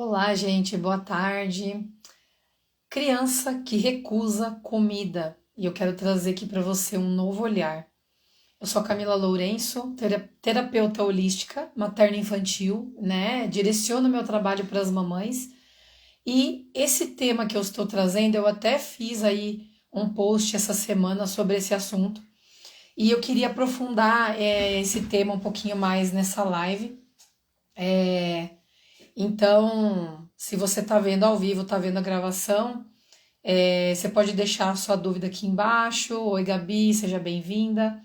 Olá, gente, boa tarde. Criança que recusa comida. E eu quero trazer aqui para você um novo olhar. Eu sou a Camila Lourenço, terapeuta holística, materno-infantil, né? Direciono meu trabalho para as mamães. E esse tema que eu estou trazendo, eu até fiz aí um post essa semana sobre esse assunto. E eu queria aprofundar esse tema um pouquinho mais nessa live. Então, se você está vendo ao vivo, está vendo a gravação, você pode deixar a sua dúvida aqui embaixo. Oi, Gabi, seja bem-vinda.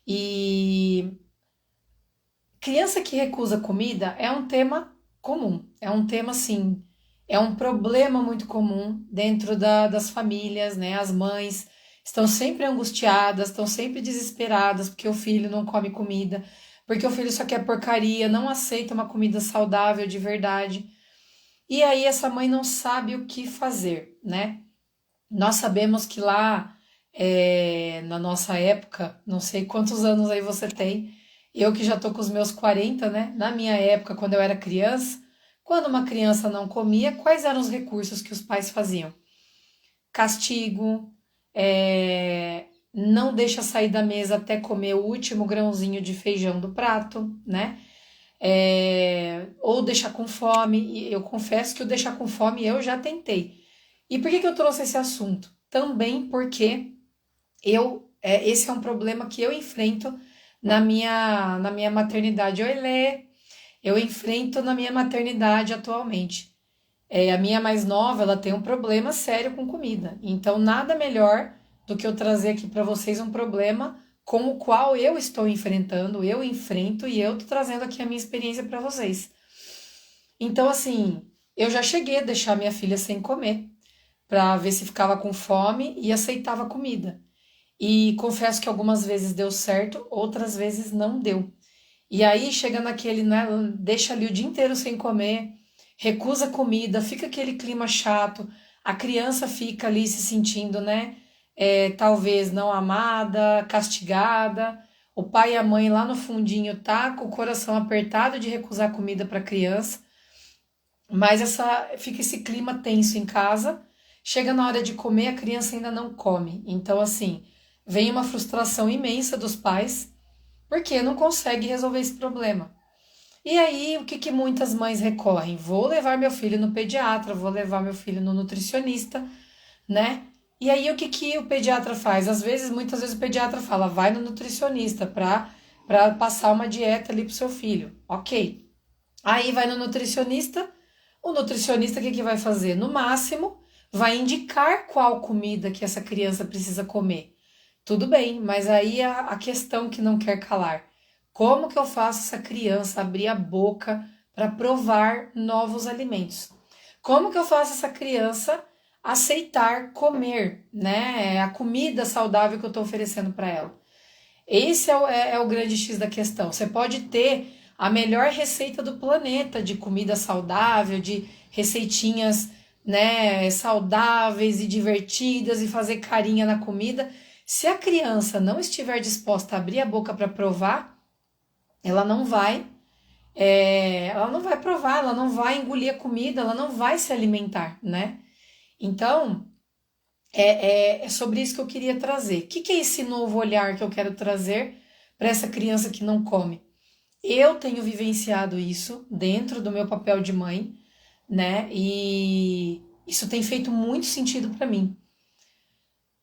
E criança que recusa comida é um tema comum, é um tema assim, é um problema muito comum dentro das famílias, né? As mães estão sempre angustiadas, estão sempre desesperadas porque o filho não come comida, porque o filho só quer porcaria, não aceita uma comida saudável de verdade. E aí essa mãe não sabe o que fazer, né? Nós sabemos que lá na nossa época, não sei quantos anos aí você tem, eu que já tô com os meus 40, né? Na minha época, quando eu era criança, quando uma criança não comia, quais eram os recursos que os pais faziam? Castigo, não deixa sair da mesa até comer o último grãozinho de feijão do prato, né? Ou deixar com fome. E eu confesso que o deixar com fome eu já tentei. E por que que eu trouxe esse assunto? Também porque esse é um problema que eu enfrento na minha maternidade. Oi, Lê, eu enfrento na minha maternidade atualmente. A minha mais nova, ela tem um problema sério com comida. Então, nada melhor do que eu trazer aqui para vocês um problema com o qual eu estou enfrentando, eu enfrento e eu tô trazendo aqui a minha experiência para vocês. Então, assim, eu já cheguei a deixar minha filha sem comer para ver se ficava com fome e aceitava a comida. E confesso que algumas vezes deu certo, outras vezes não deu. E aí chega naquele, né, deixa ali o dia inteiro sem comer, recusa comida, fica aquele clima chato, a criança fica ali se sentindo, né, talvez não amada, castigada. O pai e a mãe lá no fundinho tá com o coração apertado de recusar comida para a criança, mas fica esse clima tenso em casa. Chega na hora de comer, a criança ainda não come. Então, assim, vem uma frustração imensa dos pais, porque não consegue resolver esse problema. E aí, o que que muitas mães recorrem? Vou levar meu filho no pediatra, vou levar meu filho no nutricionista, né? E aí, o que que o pediatra faz? Às vezes, muitas vezes o pediatra fala, vai no nutricionista para passar uma dieta ali pro seu filho. Ok. Aí vai no nutricionista, o nutricionista o que que vai fazer? No máximo, vai indicar qual comida que essa criança precisa comer. Tudo bem, mas aí a questão que não quer calar. Como que eu faço essa criança abrir a boca para provar novos alimentos? Como que eu faço essa criança aceitar comer, né, a comida saudável que eu estou oferecendo para ela? Esse é o grande X da questão. Você pode ter a melhor receita do planeta de comida saudável, de receitinhas, né, saudáveis e divertidas e fazer carinha na comida. Se a criança não estiver disposta a abrir a boca para provar, ela não vai, ela não vai provar, ela não vai engolir a comida, ela não vai se alimentar, né? Então, é sobre isso que eu queria trazer. O que que é esse novo olhar que eu quero trazer para essa criança que não come? Eu tenho vivenciado isso dentro do meu papel de mãe, né? E isso tem feito muito sentido para mim.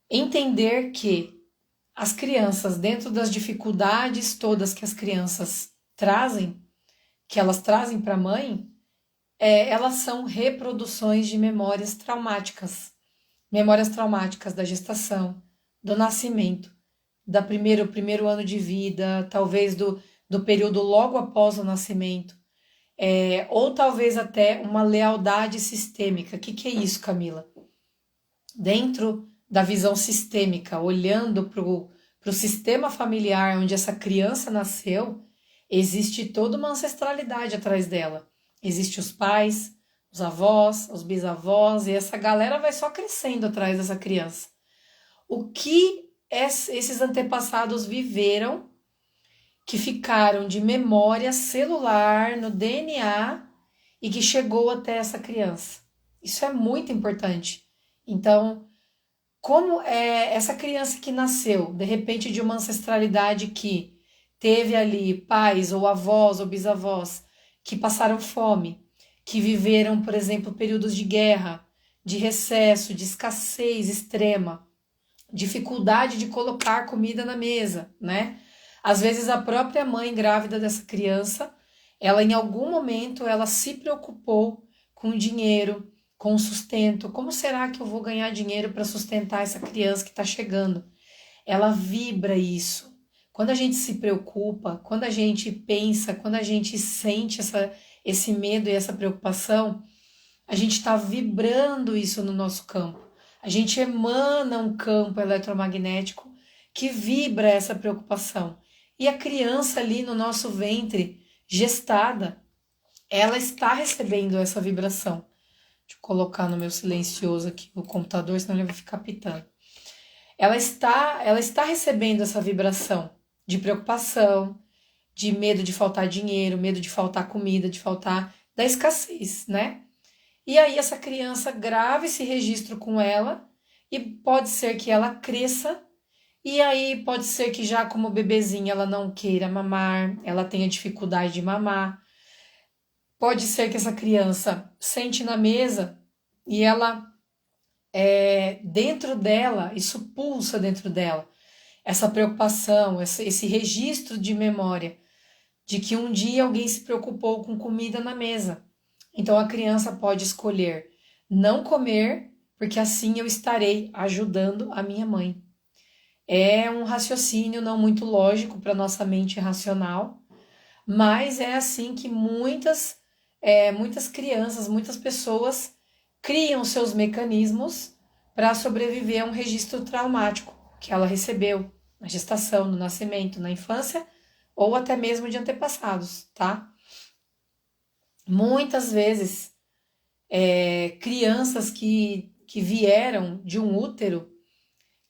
Entender que as crianças, dentro das dificuldades todas que as crianças trazem, que elas trazem para a mãe, elas são reproduções de memórias traumáticas. Memórias traumáticas da gestação, do nascimento, primeiro ano de vida, talvez do período logo após o nascimento, ou talvez até uma lealdade sistêmica. O que, que é isso, Camila? Dentro da visão sistêmica, olhando para o sistema familiar onde essa criança nasceu, existe toda uma ancestralidade atrás dela. Existem os pais, os avós, os bisavós, e essa galera vai só crescendo atrás dessa criança. O que esses antepassados viveram que ficaram de memória celular no DNA e que chegou até essa criança. Isso é muito importante. Então, como é essa criança que nasceu, de repente, de uma ancestralidade que teve ali pais ou avós ou bisavós que passaram fome, que viveram, por exemplo, períodos de guerra, de recesso, de escassez extrema, dificuldade de colocar comida na mesa, né? Às vezes a própria mãe grávida dessa criança, ela em algum momento ela se preocupou com dinheiro, com sustento. Como será que eu vou ganhar dinheiro para sustentar essa criança que está chegando? Ela vibra isso. Quando a gente se preocupa, quando a gente pensa, quando a gente sente esse medo e essa preocupação, a gente está vibrando isso no nosso campo. A gente emana um campo eletromagnético que vibra essa preocupação. E a criança ali no nosso ventre, gestada, ela está recebendo essa vibração. Deixa eu colocar no meu silencioso aqui o computador, senão ele vai ficar pitando. Ela está recebendo essa vibração de preocupação, de medo de faltar dinheiro, medo de faltar comida, de faltar da escassez, né? E aí essa criança grava esse registro com ela e pode ser que ela cresça e aí pode ser que já como bebezinha ela não queira mamar, ela tenha dificuldade de mamar. Pode ser que essa criança sente na mesa e ela dentro dela, isso pulsa dentro dela, essa preocupação, esse registro de memória de que um dia alguém se preocupou com comida na mesa. Então a criança pode escolher não comer, porque assim eu estarei ajudando a minha mãe. É um raciocínio não muito lógico para nossa mente racional, mas é assim que muitas crianças, muitas pessoas criam seus mecanismos para sobreviver a um registro traumático que ela recebeu na gestação, no nascimento, na infância ou até mesmo de antepassados, tá? Muitas vezes, crianças que vieram de um útero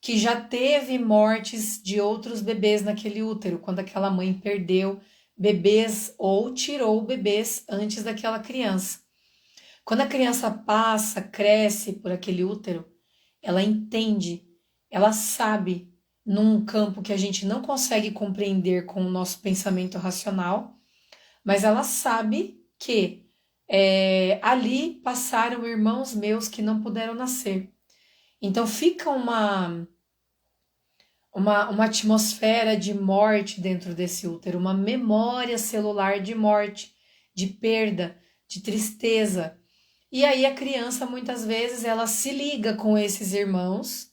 que já teve mortes de outros bebês naquele útero, quando aquela mãe perdeu bebês ou tirou bebês antes daquela criança. Quando a criança passa, cresce por aquele útero, ela entende, ela sabe, num campo que a gente não consegue compreender com o nosso pensamento racional, mas ela sabe que ali passaram irmãos meus que não puderam nascer. Então fica uma atmosfera de morte dentro desse útero, uma memória celular de morte, de perda, de tristeza. E aí a criança, muitas vezes, ela se liga com esses irmãos.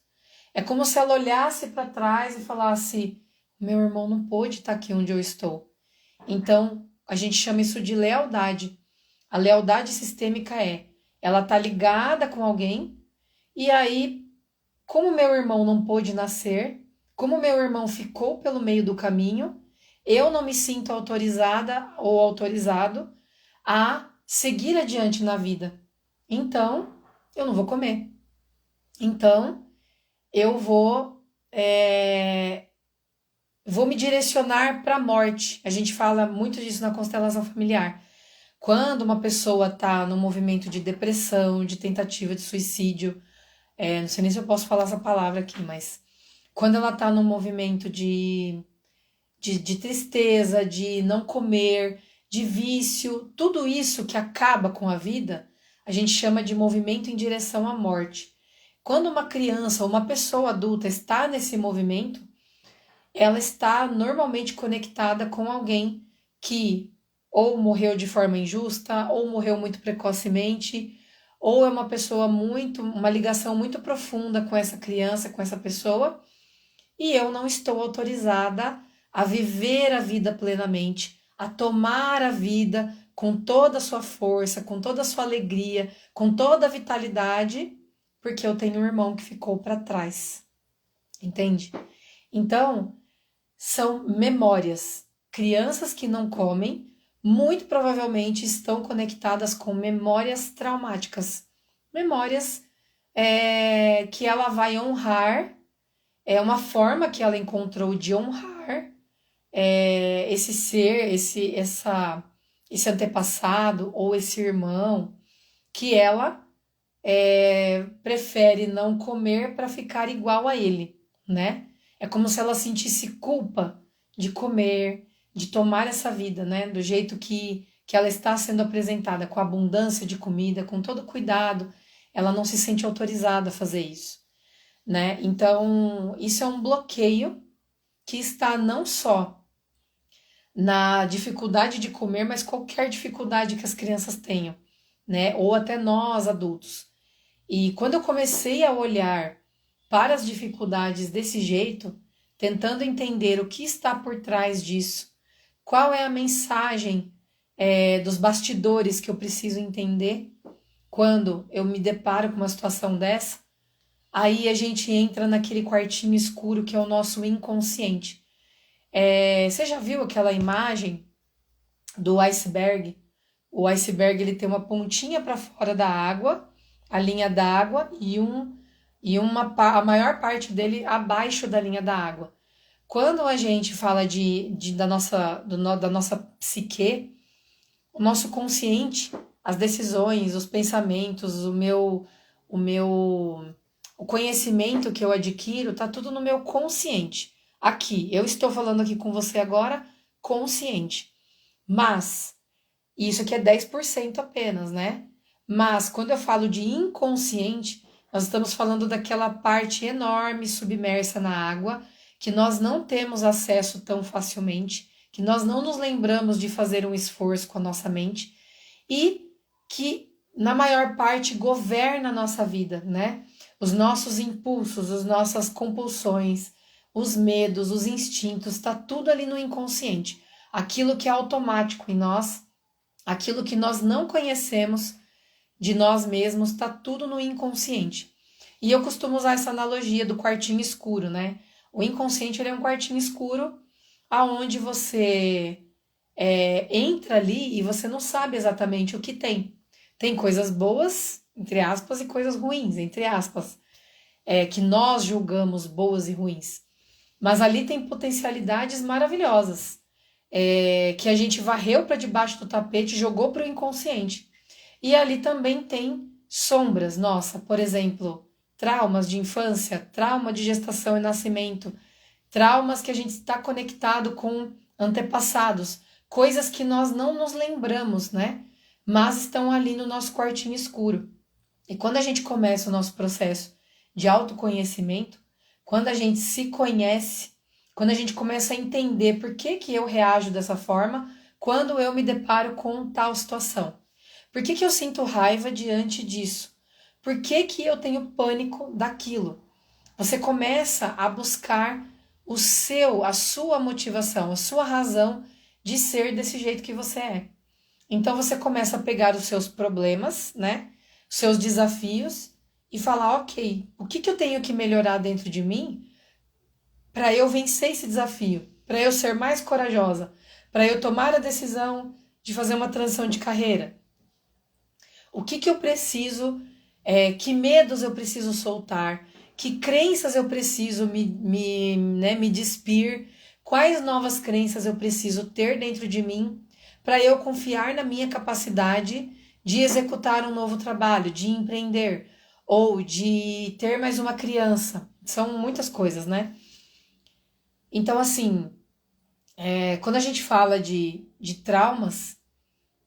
É como se ela olhasse para trás e falasse: meu irmão não pôde estar aqui onde eu estou. Então, a gente chama isso de lealdade. A lealdade sistêmica ela tá ligada com alguém, e aí, como meu irmão não pôde nascer, como meu irmão ficou pelo meio do caminho, eu não me sinto autorizada ou autorizado a seguir adiante na vida. Então, eu não vou comer. Então, eu vou me direcionar para a morte. A gente fala muito disso na constelação familiar. Quando uma pessoa está no movimento de depressão, de tentativa de suicídio, não sei nem se eu posso falar essa palavra aqui, mas quando ela está no movimento de tristeza, de não comer, de vício, tudo isso que acaba com a vida, a gente chama de movimento em direção à morte. Quando uma criança ou uma pessoa adulta está nesse movimento, ela está normalmente conectada com alguém que ou morreu de forma injusta, ou morreu muito precocemente, ou é uma pessoa uma ligação muito profunda com essa criança, com essa pessoa, e eu não estou autorizada a viver a vida plenamente, a tomar a vida com toda a sua força, com toda a sua alegria, com toda a vitalidade, porque eu tenho um irmão que ficou para trás. Entende? Então, são memórias. Crianças que não comem, muito provavelmente estão conectadas com memórias traumáticas. Memórias que ela vai honrar, é uma forma que ela encontrou de honrar esse ser, esse antepassado ou esse irmão que ela prefere não comer para ficar igual a ele, né? É como se ela sentisse culpa de comer, de tomar essa vida, né? Do jeito que ela está sendo apresentada, com abundância de comida, com todo cuidado, ela não se sente autorizada a fazer isso, né? Então, isso é um bloqueio que está não só na dificuldade de comer, mas qualquer dificuldade que as crianças tenham, né? Ou até nós adultos. E quando eu comecei a olhar para as dificuldades desse jeito, tentando entender o que está por trás disso, qual é a mensagem dos bastidores que eu preciso entender quando eu me deparo com uma situação dessa, aí a gente entra naquele quartinho escuro que é o nosso inconsciente. Você já viu aquela imagem do iceberg? O iceberg ele tem uma pontinha para fora da água, a linha d'água a maior parte dele abaixo da linha da água. Quando a gente fala da nossa psique, o nosso consciente, as decisões, os pensamentos, o conhecimento que eu adquiro, tá tudo no meu consciente. Aqui, eu estou falando aqui com você agora, consciente. Mas, isso aqui é 10% apenas, né? Mas, quando eu falo de inconsciente, nós estamos falando daquela parte enorme submersa na água, que nós não temos acesso tão facilmente, que nós não nos lembramos de fazer um esforço com a nossa mente e que, na maior parte, governa a nossa vida, né? Os nossos impulsos, as nossas compulsões, os medos, os instintos, está tudo ali no inconsciente. Aquilo que é automático em nós, aquilo que nós não conhecemos de nós mesmos, está tudo no inconsciente. E eu costumo usar essa analogia do quartinho escuro, né? O inconsciente ele é um quartinho escuro aonde você entra ali e você não sabe exatamente o que tem. Tem coisas boas, entre aspas, e coisas ruins, entre aspas, que nós julgamos boas e ruins. Mas ali tem potencialidades maravilhosas, que a gente varreu para debaixo do tapete, jogou para o inconsciente. E ali também tem sombras, nossa, por exemplo, traumas de infância, trauma de gestação e nascimento, traumas que a gente está conectado com antepassados, coisas que nós não nos lembramos, né? Mas estão ali no nosso quartinho escuro. E quando a gente começa o nosso processo de autoconhecimento, quando a gente se conhece, quando a gente começa a entender por que eu reajo dessa forma, quando eu me deparo com tal situação. Por que eu sinto raiva diante disso? Por que eu tenho pânico daquilo? Você começa a buscar a sua motivação, a sua razão de ser desse jeito que você é. Então você começa a pegar os seus problemas, né? Os seus desafios e falar, ok, o que eu tenho que melhorar dentro de mim para eu vencer esse desafio, para eu ser mais corajosa, para eu tomar a decisão de fazer uma transição de carreira. O que eu preciso, que medos eu preciso soltar, que crenças eu preciso me despir, quais novas crenças eu preciso ter dentro de mim para eu confiar na minha capacidade de executar um novo trabalho, de empreender ou de ter mais uma criança. São muitas coisas, né? Então, assim, quando a gente fala de traumas,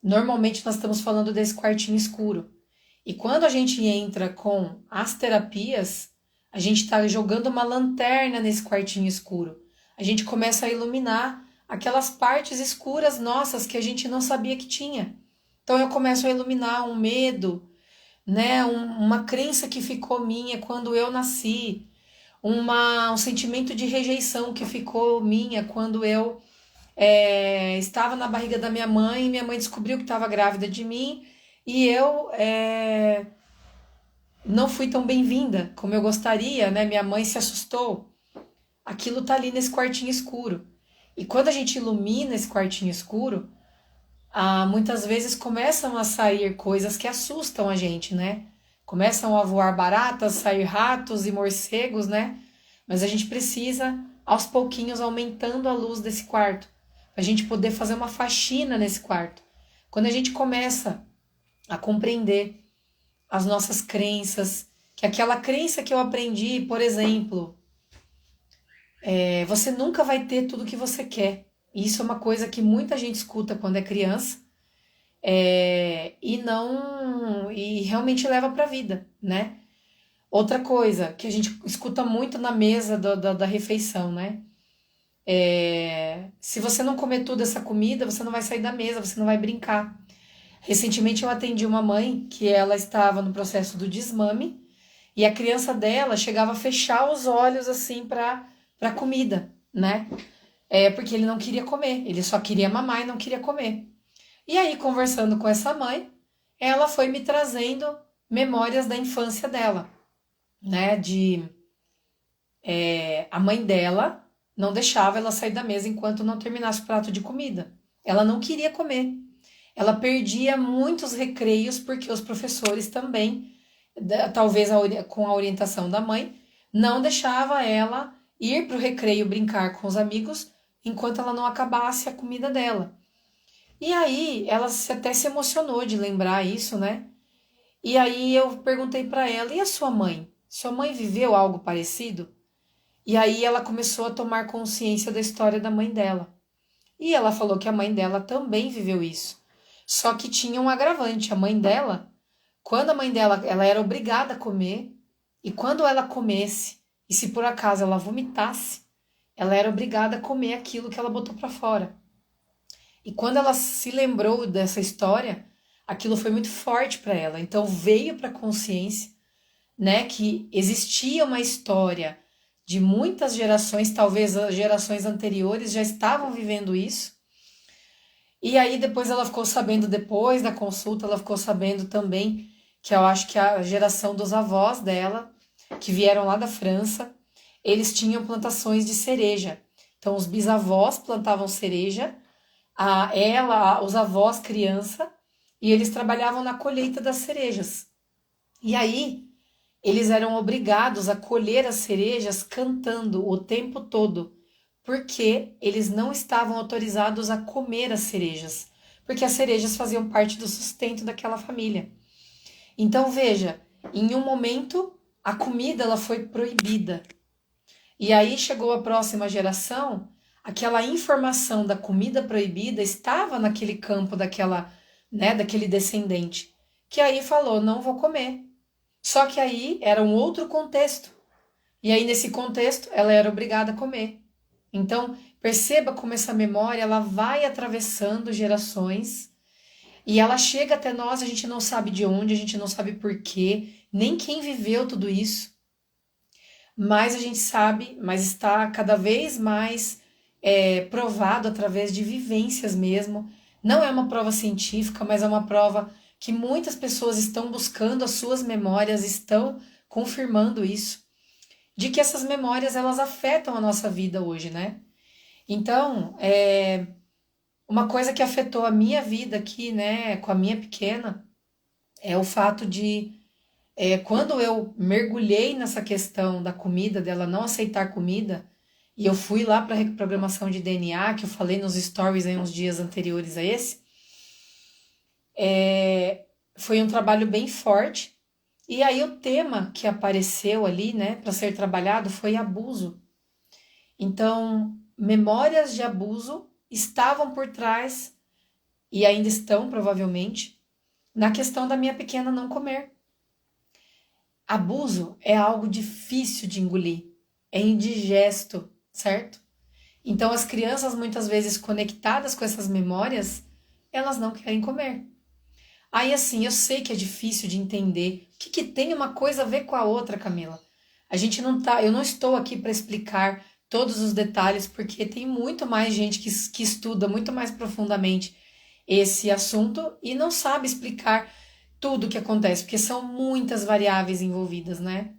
normalmente nós estamos falando desse quartinho escuro. E quando a gente entra com as terapias, a gente está jogando uma lanterna nesse quartinho escuro. A gente começa a iluminar aquelas partes escuras nossas que a gente não sabia que tinha. Então eu começo a iluminar um medo, né, uma crença que ficou minha quando eu nasci, um sentimento de rejeição que ficou minha quando eu estava na barriga da minha mãe descobriu que estava grávida de mim e eu não fui tão bem-vinda como eu gostaria, né? Minha mãe se assustou. Aquilo tá ali nesse quartinho escuro. E quando a gente ilumina esse quartinho escuro, muitas vezes começam a sair coisas que assustam a gente, né? Começam a voar baratas, sair ratos e morcegos, né? Mas a gente precisa, aos pouquinhos, aumentando a luz desse quarto, pra gente poder fazer uma faxina nesse quarto, Quando a gente começa a compreender as nossas crenças, que aquela crença que eu aprendi, por exemplo, você nunca vai ter tudo que você quer. Isso é uma coisa que muita gente escuta quando é criança, e realmente leva para a vida, né? Outra coisa que a gente escuta muito na mesa da refeição, né? Se você não comer toda essa comida, você não vai sair da mesa, você não vai brincar. Recentemente eu atendi uma mãe que ela estava no processo do desmame e a criança dela chegava a fechar os olhos assim para comida, né? Porque ele não queria comer, ele só queria mamar e não queria comer. E aí, conversando com essa mãe, ela foi me trazendo memórias da infância dela, né? A mãe dela não deixava ela sair da mesa enquanto não terminasse o prato de comida. Ela não queria comer. Ela perdia muitos recreios porque os professores também, talvez com a orientação da mãe, não deixava ela ir para o recreio brincar com os amigos enquanto ela não acabasse a comida dela. E aí ela até se emocionou de lembrar isso, né? E aí eu perguntei para ela: e a sua mãe? Sua mãe viveu algo parecido? E aí ela começou a tomar consciência da história da mãe dela. E ela falou que a mãe dela também viveu isso. Só que tinha um agravante. A mãe dela, quando a mãe dela, ela era obrigada a comer, e quando ela comesse, e se por acaso ela vomitasse, ela era obrigada a comer aquilo que ela botou para fora. E quando ela se lembrou dessa história, aquilo foi muito forte para ela. Então veio para a consciência, né, que existia uma história de muitas gerações, talvez as gerações anteriores já estavam vivendo isso. E aí depois ela ficou sabendo, depois da consulta, ela ficou sabendo também que eu acho que a geração dos avós dela, que vieram lá da França, eles tinham plantações de cereja. Então os bisavós plantavam cereja, os avós criança, e eles trabalhavam na colheita das cerejas. E aí eles eram obrigados a colher as cerejas cantando o tempo todo, porque eles não estavam autorizados a comer as cerejas, porque as cerejas faziam parte do sustento daquela família. Então veja, em um momento a comida ela foi proibida. E aí chegou a próxima geração, aquela informação da comida proibida estava naquele campo daquela, né, daquele descendente, que aí falou: não vou comer. Só que aí era um outro contexto. E aí nesse contexto ela era obrigada a comer. Então, perceba como essa memória ela vai atravessando gerações e ela chega até nós, a gente não sabe de onde, a gente não sabe por quê, nem quem viveu tudo isso. Mas a gente sabe, mas está cada vez mais provado através de vivências mesmo. Não é uma prova científica, mas é uma prova que muitas pessoas estão buscando, as suas memórias estão confirmando isso, de que essas memórias elas afetam a nossa vida hoje, né? Então, uma coisa que afetou a minha vida aqui, né, com a minha pequena, é o fato de, quando eu mergulhei nessa questão da comida, dela não aceitar comida, e eu fui lá para a reprogramação de DNA, que eu falei nos stories aí uns dias anteriores a esse, foi um trabalho bem forte. E aí o tema que apareceu ali, né, para ser trabalhado foi abuso. Então, memórias de abuso estavam por trás, e ainda estão provavelmente, na questão da minha pequena não comer. Abuso é algo difícil de engolir, é indigesto, certo? Então as crianças muitas vezes conectadas com essas memórias, elas não querem comer. Aí assim, eu sei que é difícil de entender o que tem uma coisa a ver com a outra, Camila. A gente não tá, eu não estou aqui para explicar todos os detalhes, porque tem muito mais gente que estuda muito mais profundamente esse assunto e não sabe explicar tudo o que acontece, porque são muitas variáveis envolvidas, né?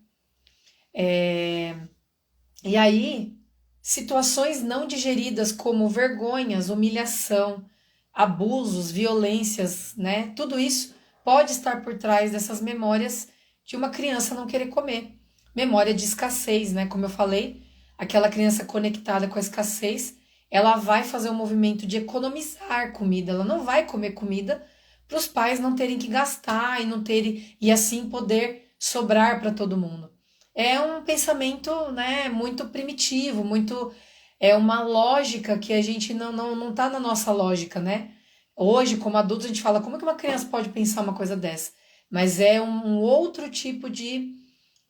E aí, situações não digeridas como vergonhas, humilhação, abusos, violências, né? Tudo isso pode estar por trás dessas memórias de uma criança não querer comer. Memória de escassez, né? Como eu falei, aquela criança conectada com a escassez, ela vai fazer um movimento de economizar comida, ela não vai comer comida para os pais não terem que gastar e não terem e assim poder sobrar para todo mundo. É um pensamento, né, muito primitivo, muito é uma lógica que a gente não tá na nossa lógica, né? Hoje, como adultos, a gente fala, como é que uma criança pode pensar uma coisa dessa? Mas é um outro tipo de,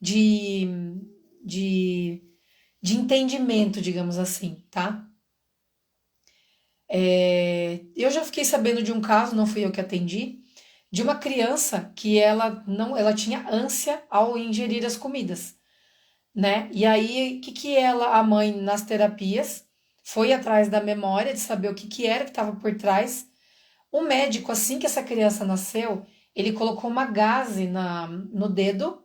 de, de entendimento, digamos assim, tá? Eu já fiquei sabendo de um caso, não fui eu que atendi, de uma criança que ela não, ela tinha ânsia ao ingerir as comidas, né? E aí, o que que ela, a mãe, nas terapias, foi atrás da memória de saber o que que era que estava por trás. O médico, assim que essa criança nasceu, ele colocou uma gaze no dedo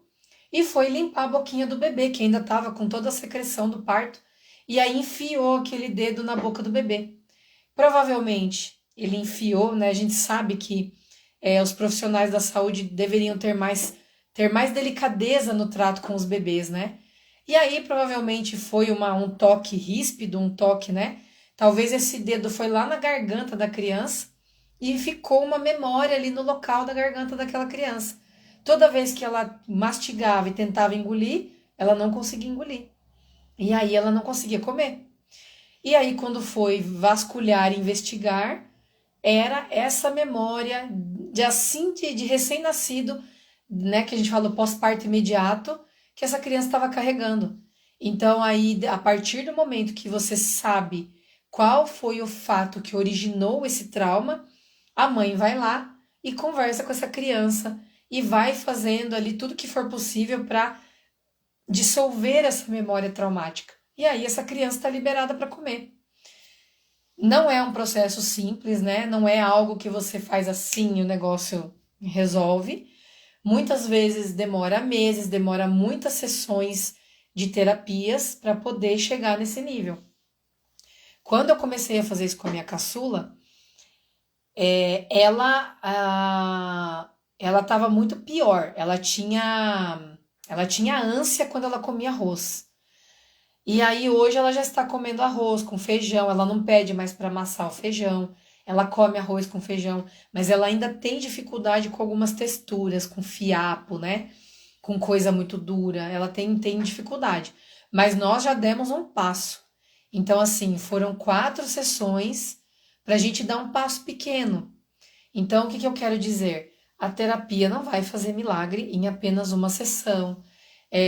e foi limpar a boquinha do bebê, que ainda estava com toda a secreção do parto, e aí enfiou aquele dedo na boca do bebê. Provavelmente ele enfiou, né? A gente sabe que os profissionais da saúde deveriam ter mais delicadeza no trato com os bebês, né? E aí provavelmente foi um toque ríspido, um toque, né? Talvez esse dedo foi lá na garganta da criança e ficou uma memória ali no local da garganta daquela criança. Toda vez que ela mastigava e tentava engolir, ela não conseguia engolir. E aí ela não conseguia comer. E aí, quando foi vasculhar e investigar, era essa memória de assim de recém-nascido, né, que a gente fala do pós-parto imediato, que essa criança estava carregando. Então, aí, a partir do momento que você sabe qual foi o fato que originou esse trauma, a mãe vai lá e conversa com essa criança e vai fazendo ali tudo que for possível para dissolver essa memória traumática. E aí essa criança está liberada para comer. Não é um processo simples, né? Não é algo que você faz assim e o negócio resolve. Muitas vezes demora meses, demora muitas sessões de terapias para poder chegar nesse nível. Quando eu comecei a fazer isso com a minha caçula, ela estava muito pior. Ela tinha ânsia quando ela comia arroz. E aí hoje ela já está comendo arroz com feijão, ela não pede mais para amassar o feijão, ela come arroz com feijão, mas ela ainda tem dificuldade com algumas texturas, com fiapo, né? Com coisa muito dura, ela tem dificuldade. Mas nós já demos um passo. Então, assim, foram 4 sessões para a gente dar um passo pequeno. Então, o que que eu quero dizer? A terapia não vai fazer milagre em apenas uma sessão.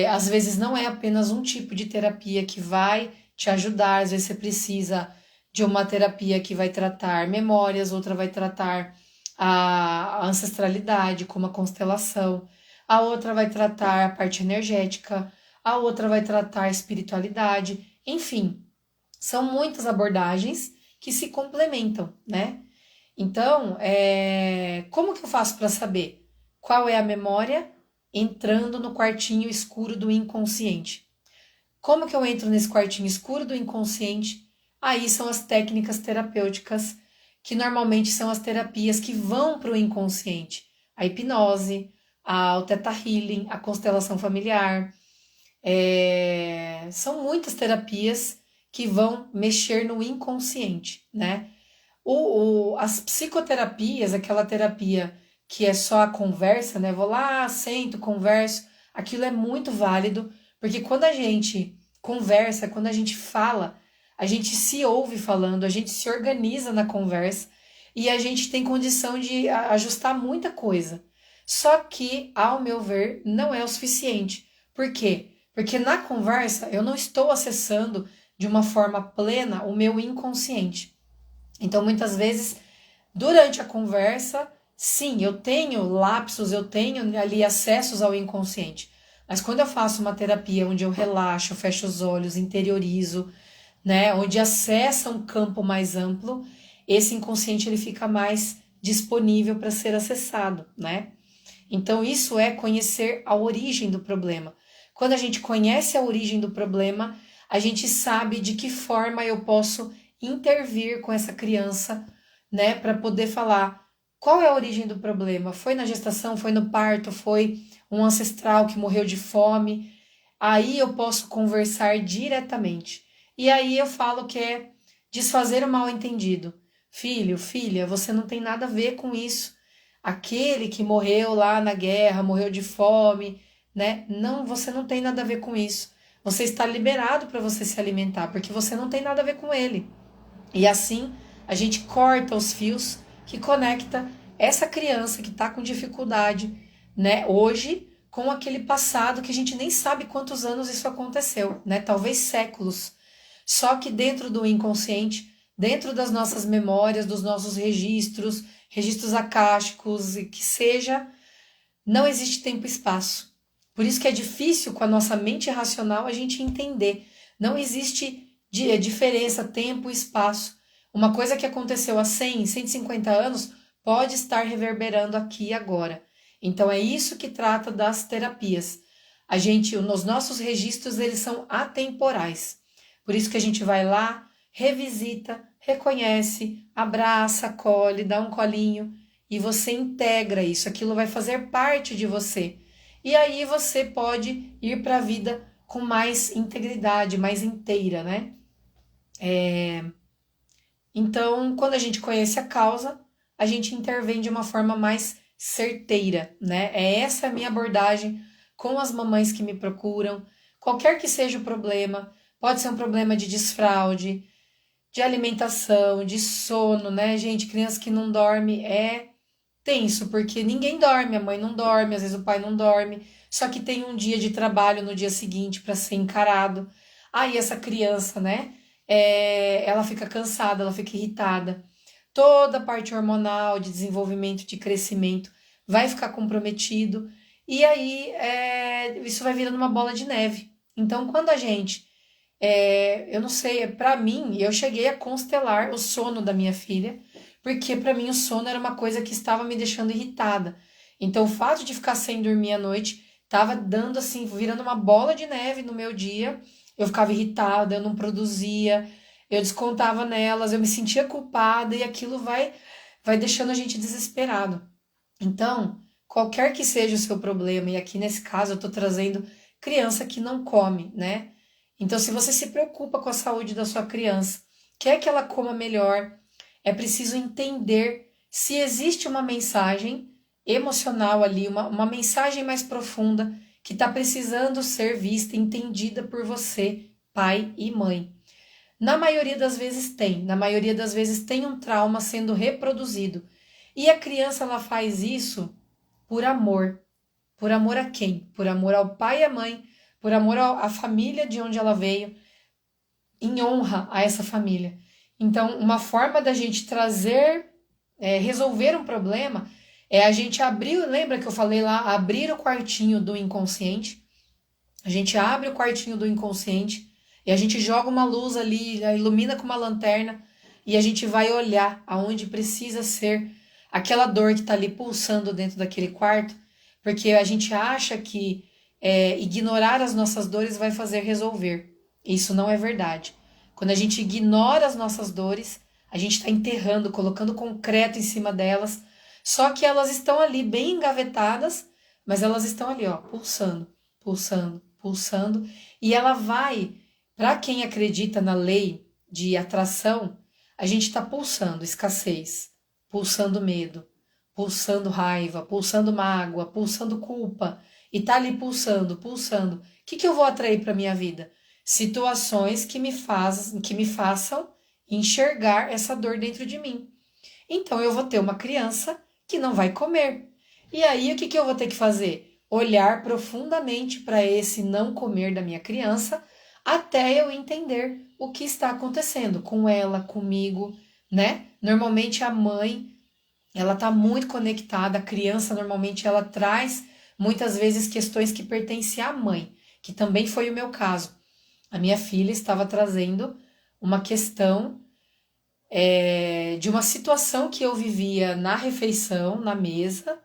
Às vezes não é apenas um tipo de terapia que vai te ajudar, às vezes você precisa de uma terapia que vai tratar memórias, outra vai tratar a ancestralidade, como a constelação, a outra vai tratar a parte energética, a outra vai tratar a espiritualidade, enfim, são muitas abordagens que se complementam, né? Então, como que eu faço para saber qual é a memória entrando no quartinho escuro do inconsciente? Como que eu entro nesse quartinho escuro do inconsciente? Aí são as técnicas terapêuticas, que normalmente são as terapias que vão para o inconsciente. A hipnose, o Theta Healing, a constelação familiar. São muitas terapias que vão mexer no inconsciente, né? As psicoterapias, aquela terapia que é só a conversa, né? Vou lá, sento, converso. Aquilo é muito válido, porque quando a gente conversa, quando a gente fala, a gente se ouve falando, a gente se organiza na conversa e a gente tem condição de ajustar muita coisa. Só que, ao meu ver, não é o suficiente. Por quê? Porque na conversa eu não estou acessando de uma forma plena o meu inconsciente. Então, muitas vezes, durante a conversa, sim, eu tenho lapsos, eu tenho ali acessos ao inconsciente. Mas quando eu faço uma terapia onde eu relaxo, fecho os olhos, interiorizo, né, onde acessa um campo mais amplo, esse inconsciente ele fica mais disponível para ser acessado, né? Então, isso é conhecer a origem do problema. Quando a gente conhece a origem do problema, a gente sabe de que forma eu posso intervir com essa criança, né, para poder falar qual é a origem do problema. Foi na gestação, foi no parto, foi um ancestral que morreu de fome. Aí eu posso conversar diretamente. E aí eu falo que é Desfazer o mal-entendido. Filho, filha, você não tem nada a ver com isso. Aquele que morreu lá na guerra, morreu de fome, né? Não, você não tem nada a ver com isso. Você está liberado para você se alimentar, porque você não tem nada a ver com ele. E assim a gente corta os fios que conecta essa criança que está com dificuldade, né, hoje, com aquele passado que a gente nem sabe quantos anos isso aconteceu, né? Talvez séculos. Só que dentro do inconsciente, dentro das nossas memórias, dos nossos registros, registros acásticos e que seja, não existe tempo e espaço. Por isso que é difícil com a nossa mente racional a gente entender. Não existe diferença, tempo e espaço. Uma coisa que aconteceu há 100, 150 anos pode estar reverberando aqui e agora. Então é isso que trata das terapias. Os nossos registros, eles são atemporais. Por isso que a gente vai lá, revisita, reconhece, abraça, acolhe, dá um colinho e você integra isso, aquilo vai fazer parte de você. E aí você pode ir para a vida com mais integridade, mais inteira, né? Então, quando a gente conhece a causa, a gente intervém de uma forma mais certeira, né? Essa a minha abordagem com as mamães que me procuram, qualquer que seja o problema, pode ser um problema de desfraude, de alimentação, de sono, né, gente? Criança que não dorme é tenso, porque ninguém dorme, a mãe não dorme, às vezes o pai não dorme, só que tem um dia de trabalho no dia seguinte para ser encarado. Aí essa criança, né, ela fica cansada, ela fica irritada. Toda a parte hormonal, de desenvolvimento, de crescimento, vai ficar comprometido. E aí isso vai virando uma bola de neve. Então, quando a gente eu não sei, pra mim, eu cheguei a constelar o sono da minha filha, porque pra mim o sono era uma coisa que estava me deixando irritada. Então, o fato de ficar sem dormir à noite estava dando assim, virando uma bola de neve no meu dia. Eu ficava irritada, eu não produzia, eu descontava nelas, eu me sentia culpada e aquilo vai deixando a gente desesperado. Então, qualquer que seja o seu problema, e aqui nesse caso eu estou trazendo criança que não come, né? Então, se você se preocupa com a saúde da sua criança, quer que ela coma melhor, é preciso entender se existe uma mensagem emocional ali, uma mensagem mais profunda que está precisando ser vista, entendida por você, pai e mãe. Na maioria das vezes tem, na maioria das vezes tem um trauma sendo reproduzido. E a criança ela faz isso por amor. Por amor a quem? Por amor ao pai e à mãe, por amor à família de onde ela veio, em honra a essa família. Então, uma forma da gente trazer, resolver um problema, é a gente abrir, lembra que eu falei lá, abrir o quartinho do inconsciente? A gente abre o quartinho do inconsciente e a gente joga uma luz ali, ilumina com uma lanterna e a gente vai olhar aonde precisa ser aquela dor que está ali pulsando dentro daquele quarto, porque a gente acha que ignorar as nossas dores vai fazer resolver. Isso não é verdade. Quando a gente ignora as nossas dores, a gente está enterrando, colocando concreto em cima delas, só que elas estão ali bem engavetadas, mas elas estão ali, ó, pulsando, pulsando, pulsando, e ela vai, para quem acredita na lei de atração, a gente está pulsando escassez, pulsando medo, pulsando raiva, pulsando mágoa, pulsando culpa, e tá ali pulsando, pulsando. O que eu vou atrair para minha vida? Situações que me façam enxergar essa dor dentro de mim. Então eu vou ter uma criança que não vai comer. E aí o que eu vou ter que fazer? Olhar profundamente para esse não comer da minha criança até eu entender o que está acontecendo com ela, comigo, né? Normalmente a mãe, ela tá muito conectada, a criança normalmente ela traz muitas vezes questões que pertencem à mãe, que também foi o meu caso. A minha filha estava trazendo uma questão de uma situação que eu vivia na refeição, na mesa,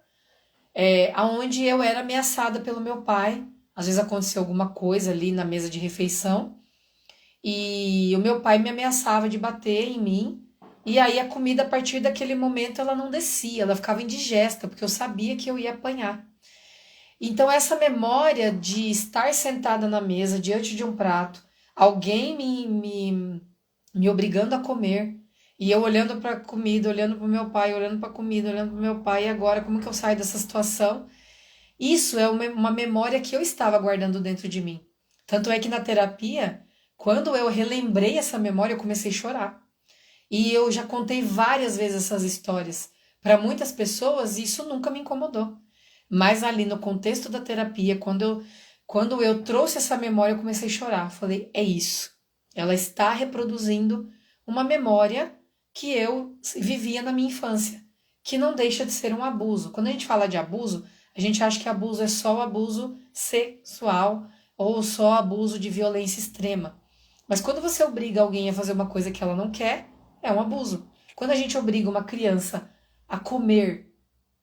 aonde eu era ameaçada pelo meu pai. Às vezes aconteceu alguma coisa ali na mesa de refeição e o meu pai me ameaçava de bater em mim. E aí a comida, a partir daquele momento, ela não descia, ela ficava indigesta, porque eu sabia que eu ia apanhar. Então, essa memória de estar sentada na mesa, diante de um prato, alguém me obrigando a comer, e eu olhando para a comida, olhando para o meu pai, olhando para a comida, olhando para o meu pai, e agora como que eu saio dessa situação? Isso é uma memória que eu estava guardando dentro de mim. Tanto é que na terapia, quando eu relembrei essa memória, eu comecei a chorar. E eu já contei várias vezes essas histórias. Para muitas pessoas, isso nunca me incomodou. Mas ali no contexto da terapia, quando eu trouxe essa memória, eu comecei a chorar. Falei, é isso. Ela está reproduzindo uma memória que eu vivia na minha infância, que não deixa de ser um abuso. Quando a gente fala de abuso, a gente acha que abuso é só o abuso sexual ou só abuso de violência extrema. Mas quando você obriga alguém a fazer uma coisa que ela não quer, é um abuso. Quando a gente obriga uma criança a comer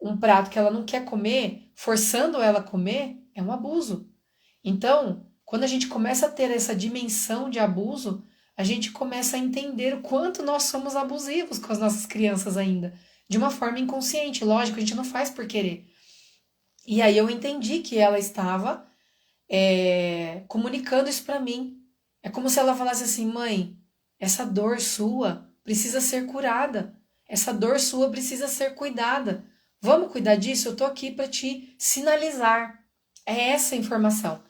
um prato que ela não quer comer, forçando ela a comer, é um abuso. Então, quando a gente começa a ter essa dimensão de abuso, a gente começa a entender o quanto nós somos abusivos com as nossas crianças ainda, de uma forma inconsciente. Lógico, a gente não faz por querer. E aí eu entendi que ela estava comunicando isso para mim. É como se ela falasse assim, mãe, essa dor sua precisa ser curada. Essa dor sua precisa ser cuidada. Vamos cuidar disso? Eu tô aqui para te sinalizar. É essa a informação.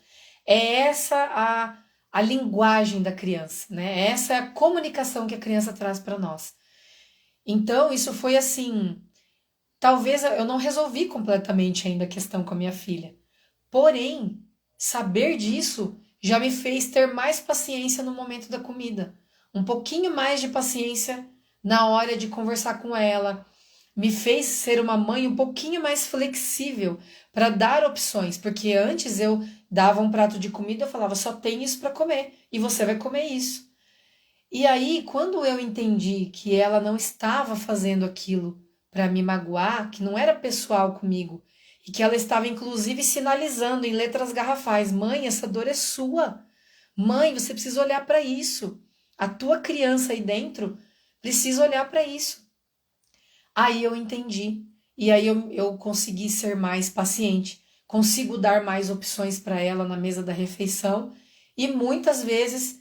É essa a linguagem da criança, né? Essa é a comunicação que a criança traz para nós. Então, isso foi assim. Talvez eu não resolvi completamente ainda a questão com a minha filha. Porém, saber disso já me fez ter mais paciência no momento da comida. Um pouquinho mais de paciência na hora de conversar com ela. Me fez ser uma mãe um pouquinho mais flexível para dar opções, porque antes eu dava um prato de comida, eu falava só tem isso para comer e você vai comer isso. E aí, quando eu entendi que ela não estava fazendo aquilo para me magoar, que não era pessoal comigo, e que ela estava inclusive sinalizando em letras garrafais: mãe, essa dor é sua. Mãe, você precisa olhar para isso. A tua criança aí dentro precisa olhar para isso. Aí eu entendi. E aí eu consegui ser mais paciente. Consigo dar mais opções para ela na mesa da refeição. E muitas vezes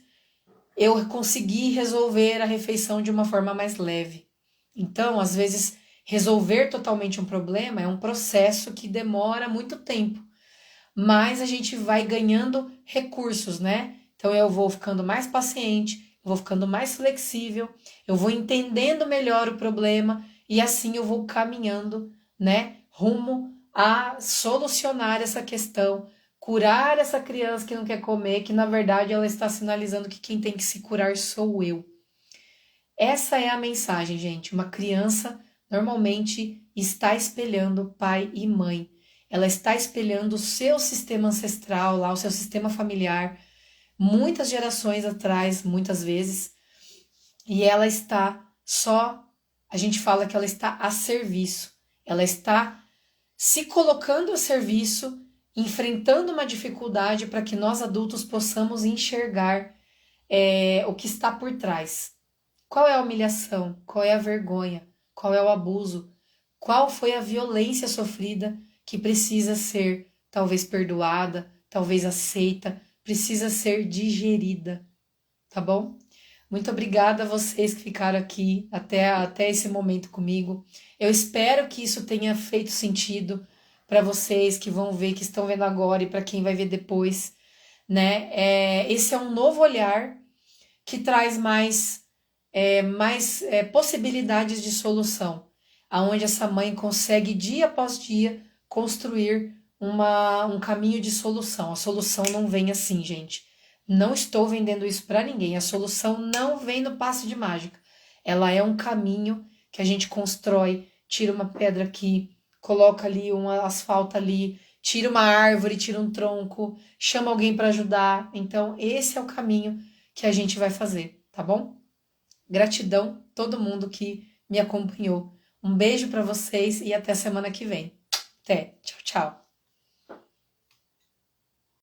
eu consegui resolver a refeição de uma forma mais leve. Então, às vezes, resolver totalmente um problema é um processo que demora muito tempo, mas a gente vai ganhando recursos, né? Então, eu vou ficando mais paciente, eu vou ficando mais flexível, eu vou entendendo melhor o problema e assim eu vou caminhando, né, rumo a solucionar essa questão, curar essa criança que não quer comer, que na verdade ela está sinalizando que quem tem que se curar sou eu. Essa é a mensagem, gente. Uma criança normalmente está espelhando pai e mãe. Ela está espelhando o seu sistema ancestral lá, o seu sistema familiar, muitas gerações atrás, muitas vezes, e ela está só, a gente fala que ela está a serviço. Ela está se colocando a serviço, enfrentando uma dificuldade para que nós adultos possamos enxergar o que está por trás. Qual é a humilhação? Qual é a vergonha? Qual é o abuso? Qual foi a violência sofrida que precisa ser talvez perdoada, talvez aceita, precisa ser digerida, tá bom? Muito obrigada a vocês que ficaram aqui até esse momento comigo. Eu espero que isso tenha feito sentido para vocês que vão ver, que estão vendo agora e para quem vai ver depois, né? Esse é um novo olhar que traz mais possibilidades de solução, aonde essa mãe consegue dia após dia construir um caminho de solução. A solução não vem assim, gente. Não estou vendendo isso para ninguém. A solução não vem no passe de mágica. Ela é um caminho que a gente constrói, tira uma pedra aqui, coloca ali um asfalto ali, tira uma árvore, tira um tronco, chama alguém para ajudar. Então, esse é o caminho que a gente vai fazer, tá bom? Gratidão todo mundo que me acompanhou. Um beijo para vocês e até semana que vem. Até. Tchau, tchau.